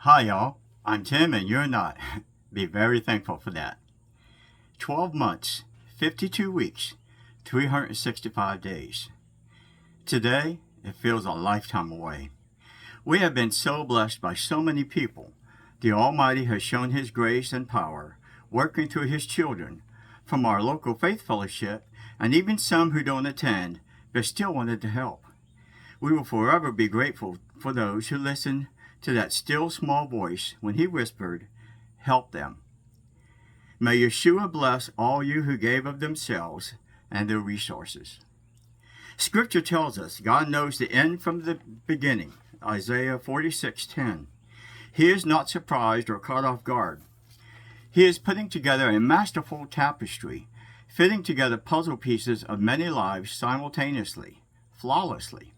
Hi, y'all. I'm Tim, and you're not. Be very thankful for that. 12 months, 52 weeks, 365 days. Today, it feels a lifetime away. We have been so blessed by so many people. The Almighty has shown His grace and power, working through His children, from our local faith fellowship, and even some who don't attend, but still wanted to help. We will forever be grateful for those who listened to that still small voice when He whispered, "Help them." May Yeshua bless all you who gave of themselves and their resources. Scripture tells us God knows the end from the beginning. Isaiah 46:10. He is not surprised or caught off guard. He is putting together a masterful tapestry, fitting together puzzle pieces of many lives simultaneously, flawlessly.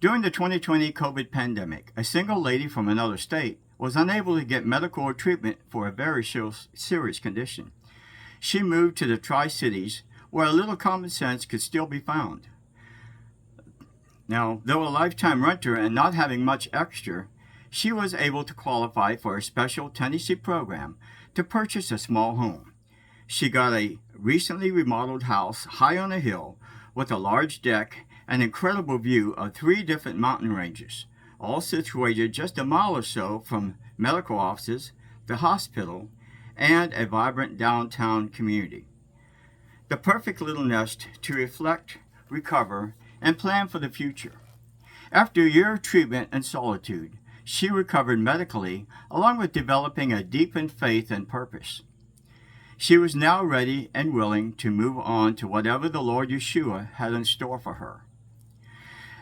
During the 2020 COVID pandemic, a single lady from another state was unable to get medical treatment for a very serious condition. She moved to the Tri-Cities, where a little common sense could still be found. Now, though a lifetime renter and not having much extra, she was able to qualify for a special Tennessee program to purchase a small home. She got a recently remodeled house high on a hill with a large deck, an incredible view of 3 different mountain ranges, all situated just a mile or so from medical offices, the hospital, and a vibrant downtown community. The perfect little nest to reflect, recover, and plan for the future. After a year of treatment and solitude, she recovered medically, along with developing a deepened faith and purpose. She was now ready and willing to move on to whatever the Lord Yeshua had in store for her.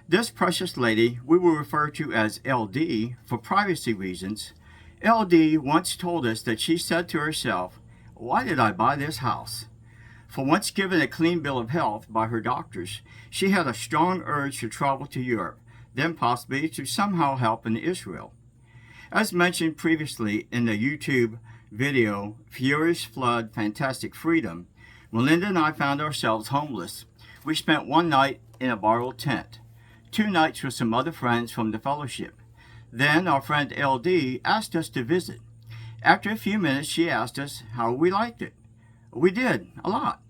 This precious lady we will refer to as LD for privacy reasons. LD once told us that she said to herself, "Why did I buy this house?" For once given a clean bill of health by her doctors, she had a strong urge to travel to Europe, then possibly to somehow help in Israel. As mentioned previously in the YouTube video, Furious Flood, Fantastic Freedom, when Linda and I found ourselves homeless, we spent one night in a borrowed tent, 2 nights with some other friends from the fellowship. Then our friend LD asked us to visit. After a few minutes, she asked us how we liked it. We did, a lot.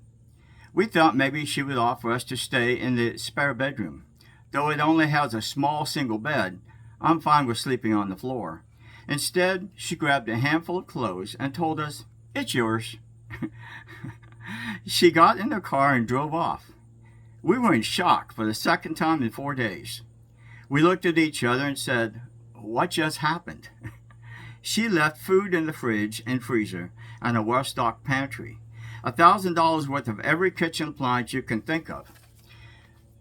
We thought maybe she would offer us to stay in the spare bedroom. Though it only has a small single bed, I'm fine with sleeping on the floor. Instead, she grabbed a handful of clothes and told us, "It's yours." She got in the car and drove off. We were in shock for the second time in 4 days. We looked at each other and said, "What just happened?" She left food in the fridge and freezer and a well-stocked pantry, $1,000 worth of every kitchen appliance you can think of,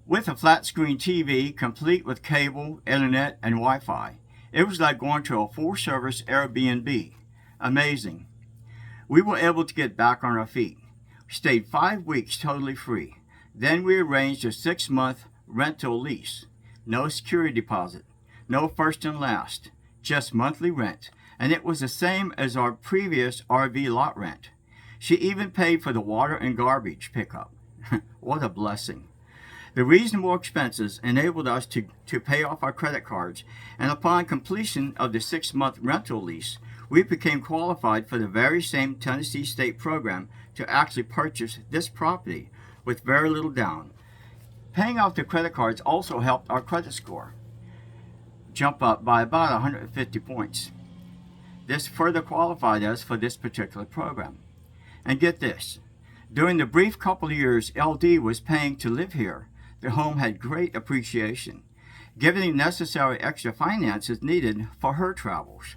with a flat-screen TV complete with cable, internet, and Wi-Fi. It was like going to a full-service Airbnb. Amazing. We were able to get back on our feet. We stayed 5 weeks totally free. Then we arranged a 6-month rental lease. No security deposit, no first and last, just monthly rent, and it was the same as our previous RV lot rent. She even paid for the water and garbage pickup. What a blessing. The reasonable expenses enabled us to pay off our credit cards, and upon completion of the 6-month rental lease, we became qualified for the very same Tennessee state program to actually purchase this property with very little down. Paying off the credit cards also helped our credit score jump up by about 150 points. This further qualified us for this particular program. And get this, during the brief couple of years LD was paying to live here, the home had great appreciation, giving the necessary extra finances needed for her travels.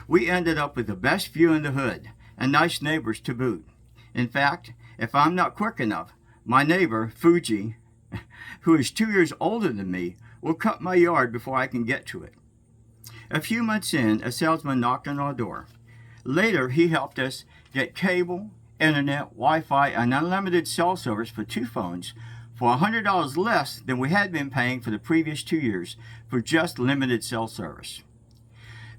We ended up with the best view in the hood and nice neighbors to boot. In fact, if I'm not quick enough, my neighbor, Fuji, who is 2 years older than me, will cut my yard before I can get to it. A few months in, a salesman knocked on our door. Later, he helped us get cable, internet, Wi-Fi, and unlimited cell service for 2 phones for $100 less than we had been paying for the previous 2 years for just limited cell service.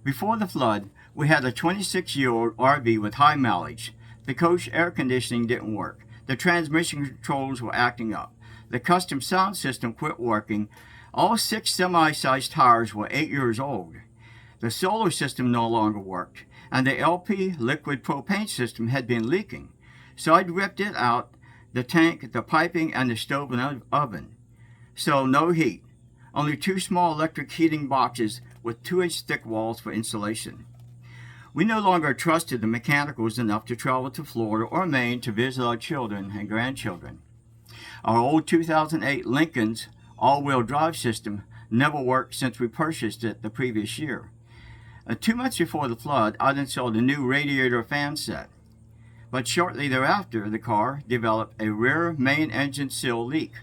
Before the flood, we had a 26-year-old RV with high mileage. The coach air conditioning didn't work. The transmission controls were acting up. The custom sound system quit working. All 6 semi-sized tires were 8 years old. The solar system no longer worked, and the LP liquid propane system had been leaking, so I'd ripped it out, the tank, the piping, and the stove and oven. So no heat, only 2 small electric heating boxes with 2-inch thick walls for insulation. We no longer trusted the mechanicals enough to travel to Florida or Maine to visit our children and grandchildren. Our old 2008 Lincoln's all-wheel drive system never worked since we purchased it the previous year. 2 months before the flood, I'd installed a new radiator fan set. But shortly thereafter, the car developed a rear main engine seal leak.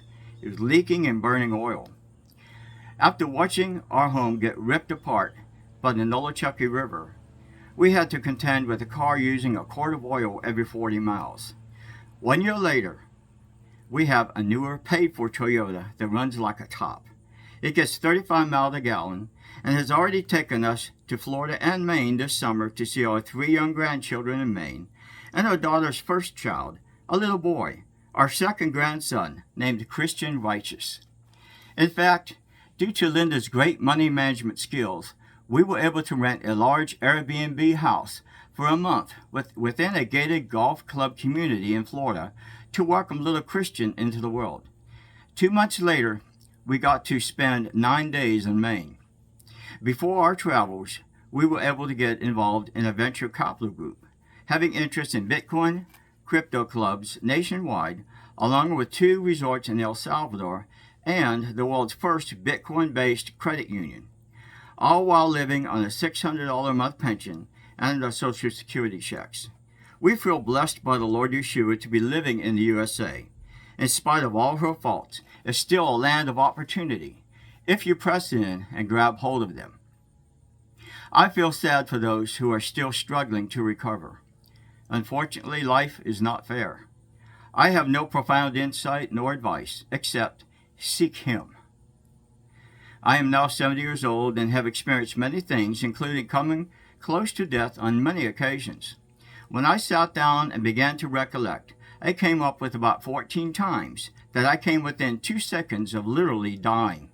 It was leaking and burning oil. After watching our home get ripped apart by the Nolichucky River, we had to contend with the car using a quart of oil every 40 miles. 1 year later, we have a newer paid-for Toyota that runs like a top. It gets 35 miles a gallon and has already taken us to Florida and Maine this summer to see our 3 young grandchildren in Maine and our daughter's first child, a little boy, our second grandson, named Christian Righteous. In fact, due to Linda's great money management skills, we were able to rent a large Airbnb house for a month within a gated golf club community in Florida to welcome little Christian into the world. 2 months later, we got to spend 9 days in Maine. Before our travels, we were able to get involved in a venture capital group, having interest in Bitcoin, crypto clubs nationwide, along with 2 resorts in El Salvador and the world's first Bitcoin-based credit union, all while living on a $600 a month pension and our Social Security checks. We feel blessed by the Lord Yeshua to be living in the USA. In spite of all her faults, it's still a land of opportunity, if you press in and grab hold of them. I feel sad for those who are still struggling to recover. Unfortunately, life is not fair. I have no profound insight nor advice, except seek Him. I am now 70 years old and have experienced many things, including coming close to death on many occasions. When I sat down and began to recollect, I came up with about 14 times that I came within 2 seconds of literally dying.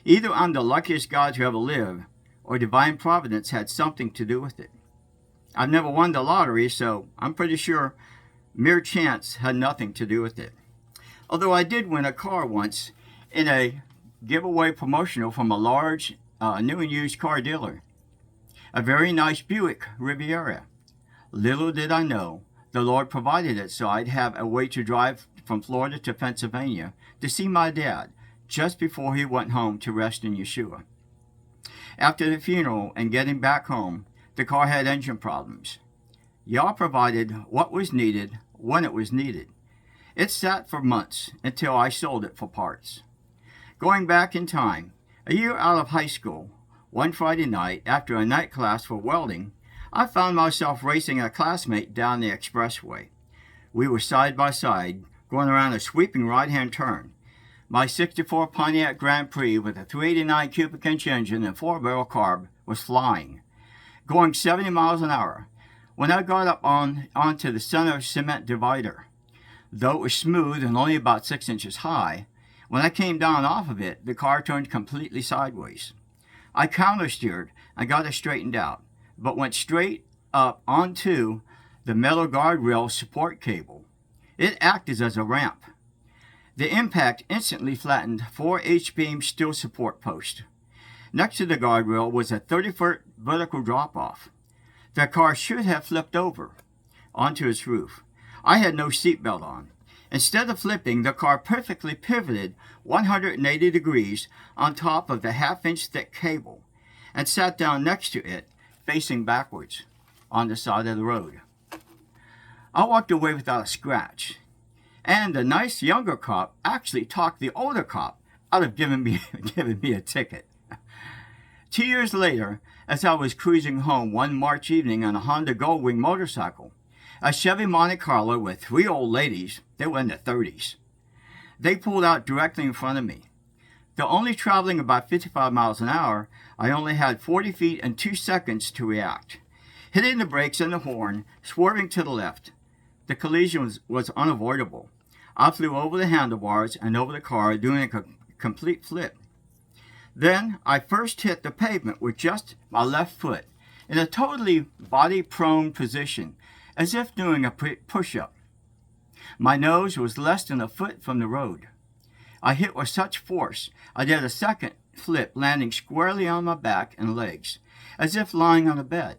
Either I'm the luckiest guy to ever live, or divine providence had something to do with it. I've never won the lottery, so I'm pretty sure mere chance had nothing to do with it. Although I did win a car once in a giveaway promotional from a large new and used car dealer. A very nice Buick Riviera. Little did I know, the Lord provided it so I'd have a way to drive from Florida to Pennsylvania to see my dad just before he went home to rest in Yeshua. After the funeral and getting back home, the car had engine problems. Yah provided what was needed when it was needed. It sat for months until I sold it for parts. Going back in time, a year out of high school, one Friday night after a night class for welding, I found myself racing a classmate down the expressway. We were side by side, going around a sweeping right-hand turn. My 64 Pontiac Grand Prix with a 389 cubic inch engine and 4-barrel carb was flying, going 70 miles an hour, when I got up onto the center cement divider. Though it was smooth and only about 6 inches high, when I came down off of it, the car turned completely sideways. I countersteered and got it straightened out, but went straight up onto the metal guardrail support cable. It acted as a ramp. The impact instantly flattened 4 H-beam steel support posts. Next to the guardrail was a 30-foot vertical drop-off. The car should have flipped over onto its roof. I had no seatbelt on. Instead of flipping, the car perfectly pivoted 180 degrees on top of the half-inch thick cable and sat down next to it, facing backwards on the side of the road. I walked away without a scratch, and the nice younger cop actually talked the older cop out of giving me a ticket. 2 years later, as I was cruising home one March evening on a Honda Goldwing motorcycle, a Chevy Monte Carlo with 3 old ladies, they were in their 30s. They pulled out directly in front of me. Though only traveling about 55 miles an hour, I only had 40 feet and 2 seconds to react. Hitting the brakes and the horn, swerving to the left. The collision was unavoidable. I flew over the handlebars and over the car, doing a complete flip. Then I first hit the pavement with just my left foot in a totally body-prone position, as if doing a push-up. My nose was less than a foot from the road. I hit with such force, I did a second flip, landing squarely on my back and legs, as if lying on a bed.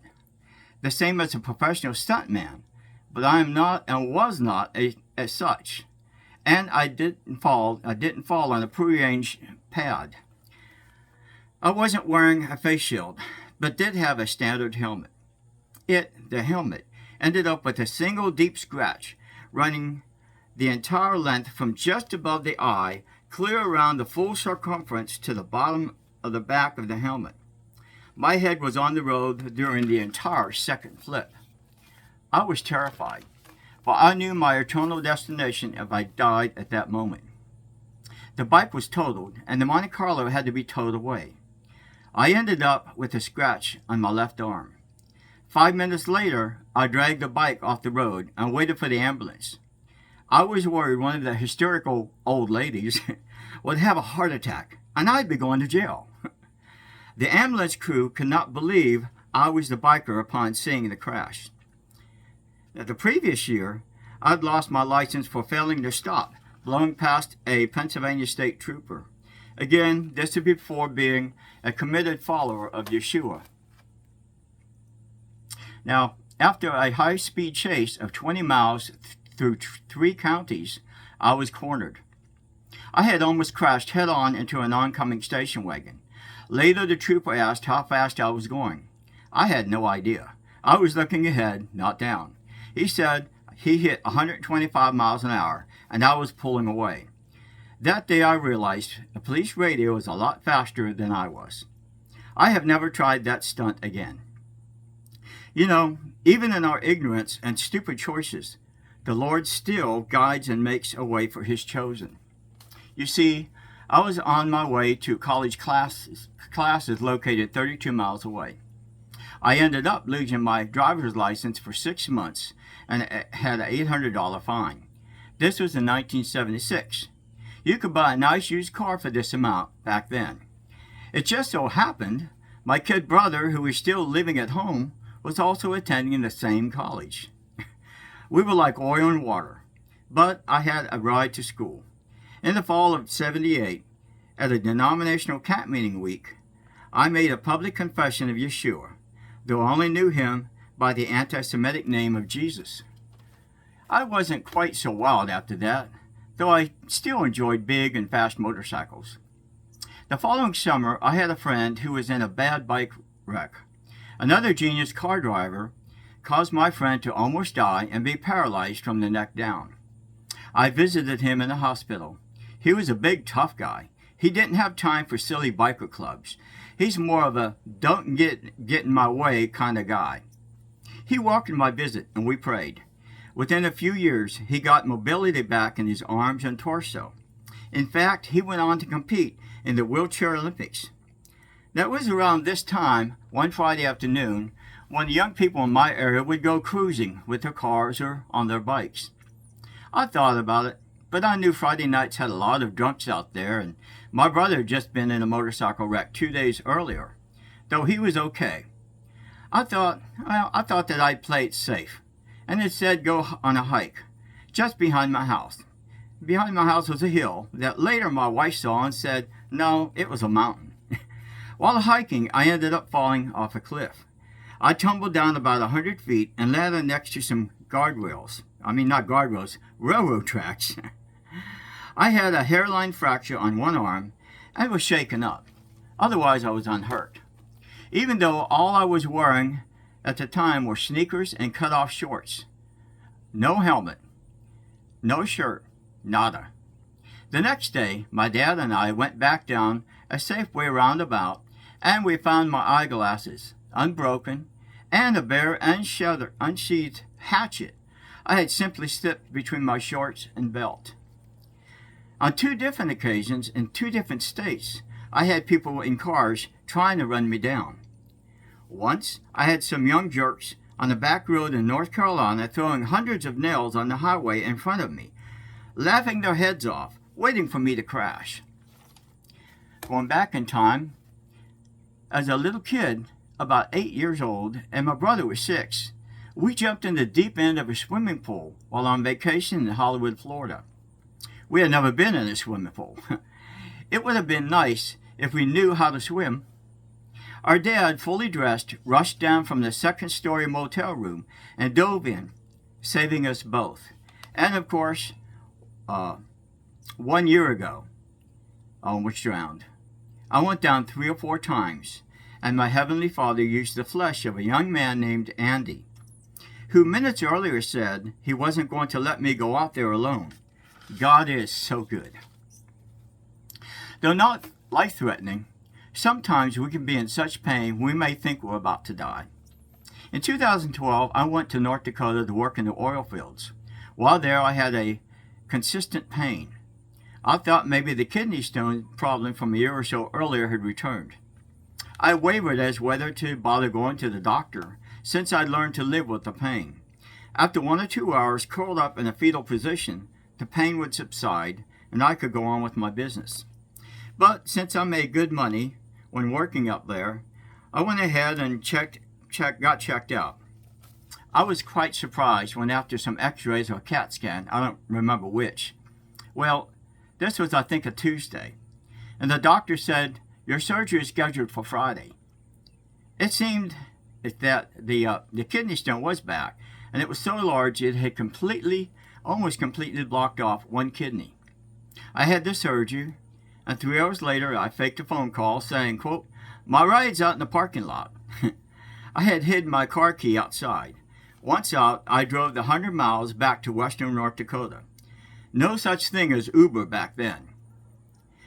The same as a professional stuntman, but I am not and was not as such. And I didn't fall on a prearranged pad. I wasn't wearing a face shield, but did have a standard helmet. The helmet, ended up with a single deep scratch running the entire length from just above the eye, clear around the full circumference to the bottom of the back of the helmet. My head was on the road during the entire second flip. I was terrified, for I knew my eternal destination if I died at that moment. The bike was totaled, and the Monte Carlo had to be towed away. I ended up with a scratch on my left arm. 5 minutes later, I dragged the bike off the road and waited for the ambulance. I was worried one of the hysterical old ladies would have a heart attack, and I'd be going to jail. The ambulance crew could not believe I was the biker upon seeing the crash. The previous year, I'd lost my license for failing to stop, blowing past a Pennsylvania state trooper. Again, this is before being a committed follower of Yeshua. Now, after a high-speed chase of 20 miles through 3 counties, I was cornered. I had almost crashed head-on into an oncoming station wagon. Later, the trooper asked how fast I was going. I had no idea. I was looking ahead, not down. He said he hit 125 miles an hour, and I was pulling away. That day I realized the police radio is a lot faster than I was. I have never tried that stunt again. You know, even in our ignorance and stupid choices, the Lord still guides and makes a way for His chosen. You see, I was on my way to college classes located 32 miles away. I ended up losing my driver's license for 6 months and had an $800 fine. This was in 1976. You could buy a nice used car for this amount back then. It just so happened my kid brother, who was still living at home, was also attending the same college. We were like oil and water, but I had a ride to school. In the fall of '78, at a denominational camp meeting week, I made a public confession of Yeshua, though I only knew him by the anti-Semitic name of Jesus. I wasn't quite so wild after that, though I still enjoyed big and fast motorcycles. The following summer, I had a friend who was in a bad bike wreck. Another genius car driver caused my friend to almost die and be paralyzed from the neck down. I visited him in the hospital. He was a big, tough guy. He didn't have time for silly biker clubs. He's more of a don't get in my way kind of guy. He welcomed my visit and we prayed. Within a few years, he got mobility back in his arms and torso. In fact, he went on to compete in the wheelchair Olympics. That was around this time, one Friday afternoon, when the young people in my area would go cruising with their cars or on their bikes. I thought about it, but I knew Friday nights had a lot of drunks out there, and my brother had just been in a motorcycle wreck 2 days earlier, though he was okay. I thought that I'd play it safe, and instead go on a hike just behind my house. Behind my house was a hill that later my wife saw and said, no, it was a mountain. While hiking, I ended up falling off a cliff. I tumbled down about 100 feet and landed next to some guardrails. Not guardrails, railroad tracks. I had a hairline fracture on one arm and was shaken up. Otherwise, I was unhurt. Even though all I was wearing at the time were sneakers and cut-off shorts. No helmet, no shirt, nada. The next day, my dad and I went back down a Safeway roundabout, and we found my eyeglasses, unbroken, and a bare unsheathed hatchet I had simply slipped between my shorts and belt. On 2 different occasions in 2 different states, I had people in cars trying to run me down. Once, I had some young jerks on a back road in North Carolina throwing hundreds of nails on the highway in front of me, laughing their heads off, waiting for me to crash. Going back in time, as a little kid, about 8 years old, and my brother was 6, we jumped in the deep end of a swimming pool while on vacation in Hollywood, Florida. We had never been in a swimming pool. It would have been nice if we knew how to swim. Our dad, fully dressed, rushed down from the second-story motel room and dove in, saving us both. And of course, 1 year ago, I almost drowned. I went down 3 or 4 times, and my Heavenly Father used the flesh of a young man named Andy, who minutes earlier said he wasn't going to let me go out there alone. God is so good. Though not life-threatening, sometimes we can be in such pain we may think we're about to die. In 2012, I went to North Dakota to work in the oil fields. While there, I had a consistent pain. I thought maybe the kidney stone problem from a year or so earlier had returned. I wavered as whether to bother going to the doctor, since I'd learned to live with the pain. After 1 or 2 hours curled up in a fetal position, the pain would subside, and I could go on with my business. But since I made good money when working up there, I went ahead and got checked out. I was quite surprised when after some x-rays or a CAT scan, I don't remember which. Well, this was I think a Tuesday, and the doctor said, "Your surgery is scheduled for Friday." It seemed that the kidney stone was back, and it was so large it had almost completely blocked off one kidney. I had the surgery, and 3 hours later I faked a phone call saying, quote, "My ride's out in the parking lot." I had hidden my car key outside. Once out, I drove the 100 miles back to western North Dakota. No such thing as Uber back then.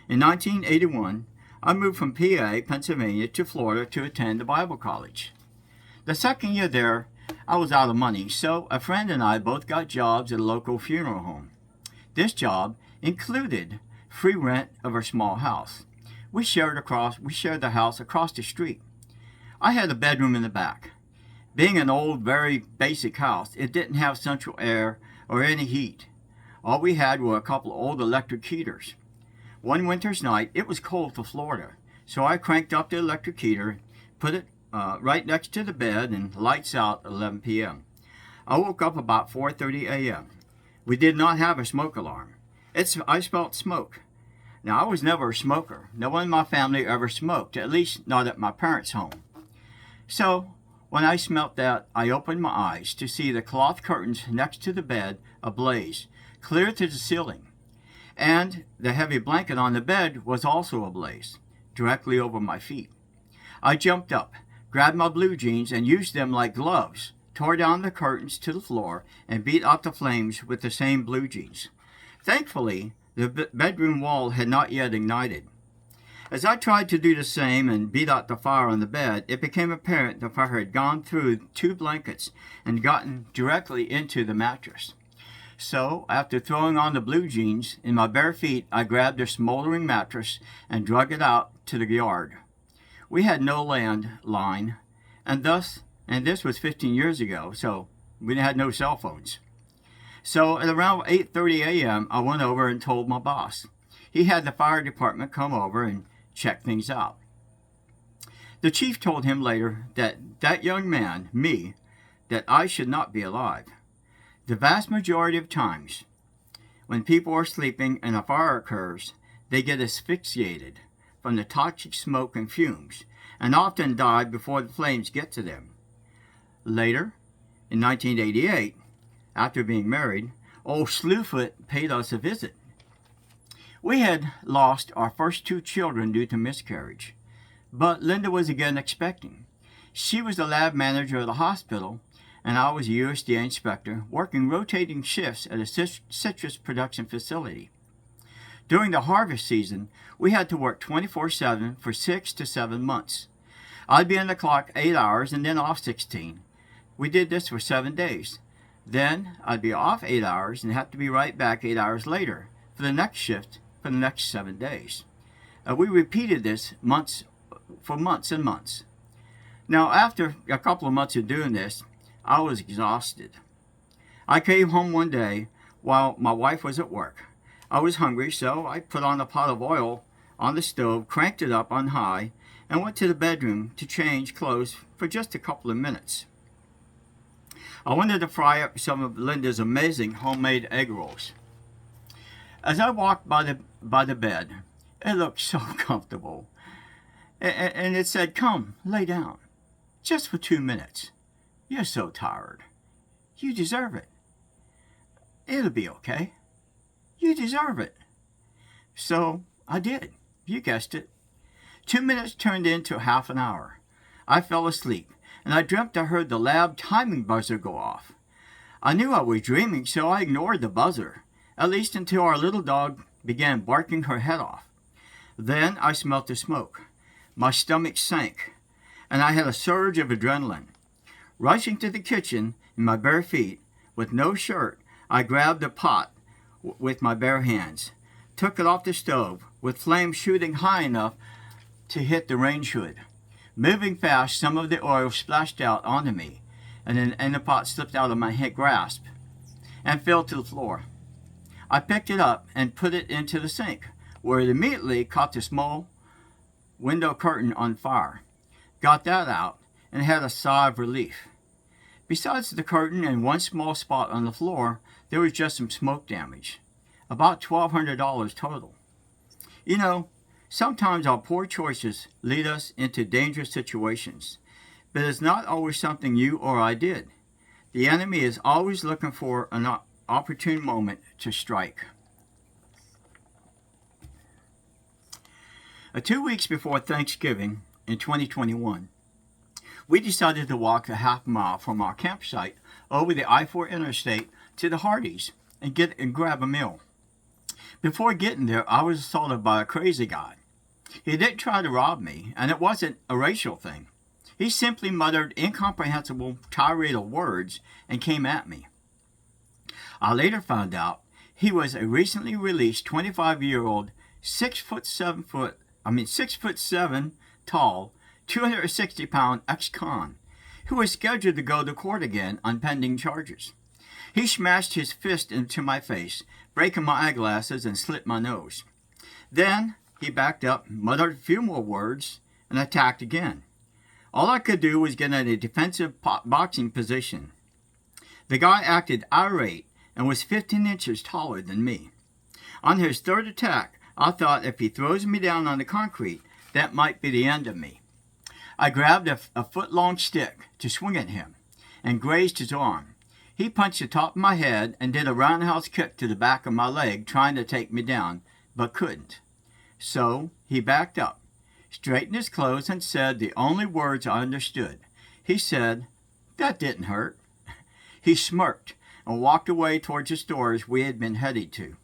In 1981, I moved from PA, Pennsylvania, to Florida to attend the Bible college. The second year there, I was out of money, so a friend and I both got jobs at a local funeral home. This job included free rent of our small house. We shared the house across the street. I had a bedroom in the back. Being an old, very basic house, it didn't have central air or any heat. All we had were a couple of old electric heaters. One winter's night, it was cold for Florida, so I cranked up the electric heater, put it right next to the bed, and lights out at 11 p.m. I woke up about 4:30 a.m. We did not have a smoke alarm. I smelled smoke. Now, I was never a smoker. No one in my family ever smoked, at least not at my parents' home. So, when I smelt that, I opened my eyes to see the cloth curtains next to the bed ablaze, clear to the ceiling. And the heavy blanket on the bed was also ablaze, directly over my feet. I jumped up, grabbed my blue jeans, and used them like gloves, tore down the curtains to the floor, and beat out the flames with the same blue jeans. Thankfully, the bedroom wall had not yet ignited. As I tried to do the same and beat out the fire on the bed, it became apparent the fire had gone through 2 blankets and gotten directly into the mattress. So, after throwing on the blue jeans, in my bare feet, I grabbed the smoldering mattress and dragged it out to the yard. We had no landline, and this was 15 years ago, so we had no cell phones. So, at around 8:30 a.m., I went over and told my boss. He had the fire department come over and check things out. The chief told him later that young man, me, that I should not be alive. The vast majority of times, when people are sleeping and a fire occurs, they get asphyxiated from the toxic smoke and fumes, and often die before the flames get to them. Later, in 1988, after being married, old Slewfoot paid us a visit. We had lost our first 2 children due to miscarriage, but Linda was again expecting. She was the lab manager of the hospital, and I was a USDA inspector working rotating shifts at a citrus production facility. During the harvest season, we had to work 24/7 for 6 to 7 months. I'd be on the clock 8 hours and then off 16. We did this for 7 days. Then I'd be off 8 hours and have to be right back 8 hours later for the next shift for the next 7 days. We repeated this for months and months. Now, after a couple of months of doing this, I was exhausted. I came home one day while my wife was at work. I was hungry, so I put on a pot of oil on the stove, cranked it up on high, and went to the bedroom to change clothes for just a couple of minutes. I wanted to fry up some of Linda's amazing homemade egg rolls. As I walked by the bed, it looked so comfortable, and it said, "Come, lay down, just for 2 minutes. You're so tired. You deserve it. It'll be okay. You deserve it." So I did. You guessed it. 2 minutes turned into half an hour. I fell asleep, and I dreamt I heard the lab timing buzzer go off. I knew I was dreaming, so I ignored the buzzer, at least until our little dog began barking her head off. Then I smelt the smoke. My stomach sank, and I had a surge of adrenaline. Rushing to the kitchen in my bare feet, with no shirt, I grabbed the pot with my bare hands, took it off the stove, with flames shooting high enough to hit the range hood. Moving fast, some of the oil splashed out onto me, and the pot slipped out of my grasp and fell to the floor. I picked it up and put it into the sink, where it immediately caught the small window curtain on fire. Got that out and had a sigh of relief. Besides the curtain and one small spot on the floor, there was just some smoke damage. About $1,200 total. You know, sometimes our poor choices lead us into dangerous situations, but it's not always something you or I did. The enemy is always looking for an opportune moment to strike. 2 weeks before Thanksgiving in 2021, we decided to walk a half mile from our campsite over the I-4 interstate to the Hardee's and grab a meal. Before getting there, I was assaulted by a crazy guy. He didn't try to rob me, and it wasn't a racial thing. He simply muttered incomprehensible tirade of words and came at me. I later found out he was a recently released 25-year-old, 6'7" tall, 260-pound ex-con who was scheduled to go to court again on pending charges. He smashed his fist into my face, breaking my eyeglasses and slit my nose. Then he backed up, muttered a few more words, and attacked again. All I could do was get in a defensive boxing position. The guy acted irate and was 15 inches taller than me. On his third attack, I thought if he throws me down on the concrete, that might be the end of me. I grabbed a foot-long stick to swing at him and grazed his arm. He punched the top of my head and did a roundhouse kick to the back of my leg, trying to take me down, but couldn't. So he backed up, straightened his clothes, and said the only words I understood. He said, "That didn't hurt." He smirked and walked away towards the stores we had been headed to.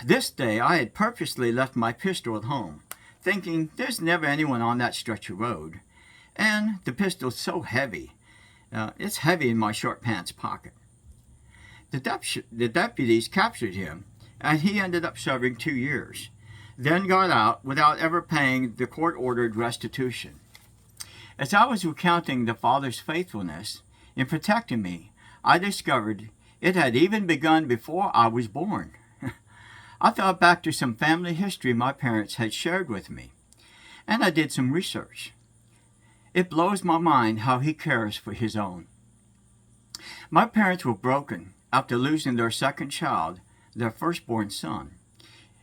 This day I had purposely left my pistol at home, thinking there's never anyone on that stretch of road. And the pistol's so heavy. It's heavy in my short pants pocket. The deputies captured him, and he ended up serving 2 years, then got out without ever paying the court-ordered restitution. As I was recounting the Father's faithfulness in protecting me, I discovered it had even begun before I was born. I thought back to some family history my parents had shared with me, and I did some research. It blows my mind how he cares for his own. My parents were broken after losing their second child, their firstborn son.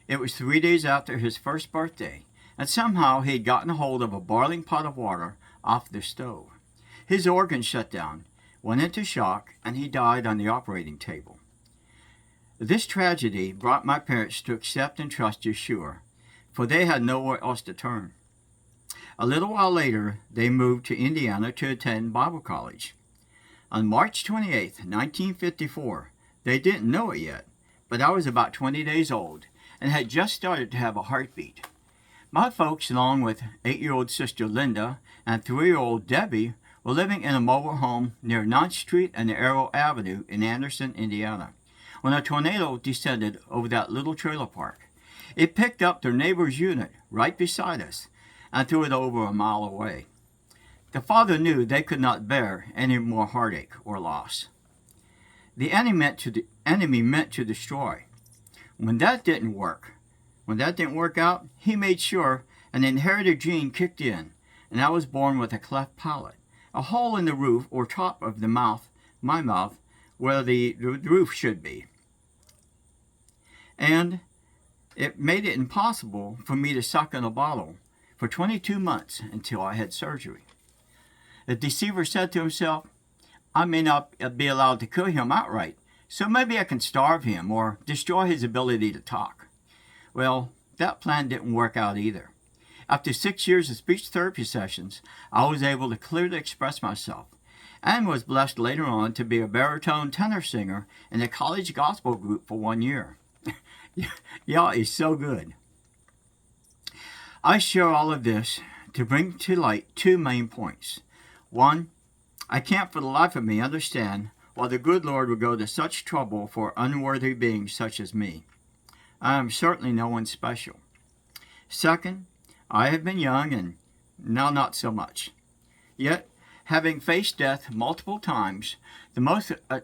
It was 3 days after his first birthday, and somehow he had gotten a hold of a boiling pot of water off the stove. His organs shut down, went into shock, and he died on the operating table. This tragedy brought my parents to accept and trust Yeshua, for they had nowhere else to turn. A little while later, they moved to Indiana to attend Bible college. On March 28, 1954, they didn't know it yet, but I was about 20 days old and had just started to have a heartbeat. My folks, along with 8-year-old sister Linda and 3-year-old Debbie, were living in a mobile home near 9th Street and Arrow Avenue in Anderson, Indiana, when a tornado descended over that little trailer park. It picked up their neighbor's unit right beside us and threw it over a mile away. The father knew they could not bear any more heartache or loss. The enemy meant to destroy. When that didn't work, When that didn't work out, he made sure an inherited gene kicked in, and I was born with a cleft palate, a hole in the roof or top of the mouth, my mouth, where the roof should be. And it made it impossible for me to suck in a bottle for 22 months until I had surgery. The deceiver said to himself, I may not be allowed to kill him outright, so maybe I can starve him or destroy his ability to talk. Well, that plan didn't work out either. After 6 years of speech therapy sessions, I was able to clearly express myself and was blessed later on to be a baritone tenor singer in a college gospel group for 1 year. Y'all is so good. I share all of this to bring to light two main points. One, I can't for the life of me understand why the good Lord would go to such trouble for unworthy beings such as me. I am certainly no one special. Second, I have been young and now not so much. Yet, having faced death multiple times, the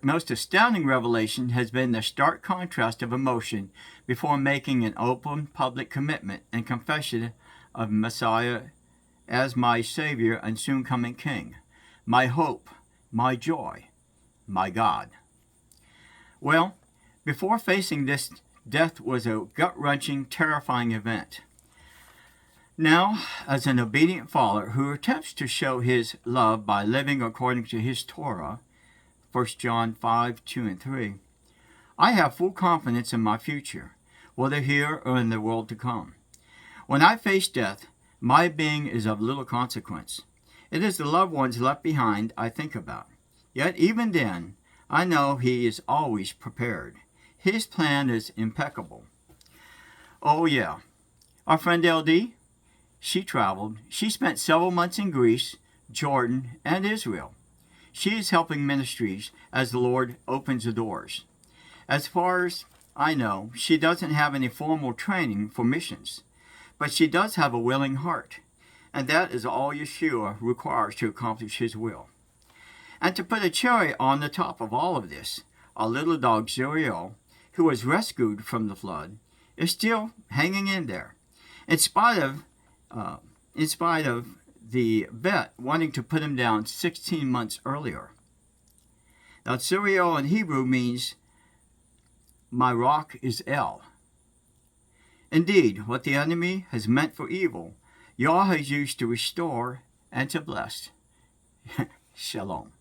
most astounding revelation has been the stark contrast of emotion before making an open public commitment and confession of Messiah as my Savior and soon coming King, my hope, my joy, my God. Well, before facing this, death was a gut-wrenching, terrifying event. Now, as an obedient follower who attempts to show his love by living according to his Torah, 1 John 5:2 and 3, I have full confidence in my future, whether here or in the world to come. When I face death, my being is of little consequence. It is the loved ones left behind I think about. Yet even then, I know he is always prepared. His plan is impeccable. Oh yeah, our friend LD, she traveled. She spent several months in Greece, Jordan, and Israel. She is helping ministries as the Lord opens the doors. As far as I know, she doesn't have any formal training for missions, but she does have a willing heart, and that is all Yeshua requires to accomplish his will. And to put a cherry on the top of all of this, our little dog Zuriel, who was rescued from the flood, is still hanging in there, in spite of the vet wanting to put him down 16 months earlier. Now, Zuriel in Hebrew means, my rock is El. Indeed, what the enemy has meant for evil, Yah has used to restore and to bless. Shalom.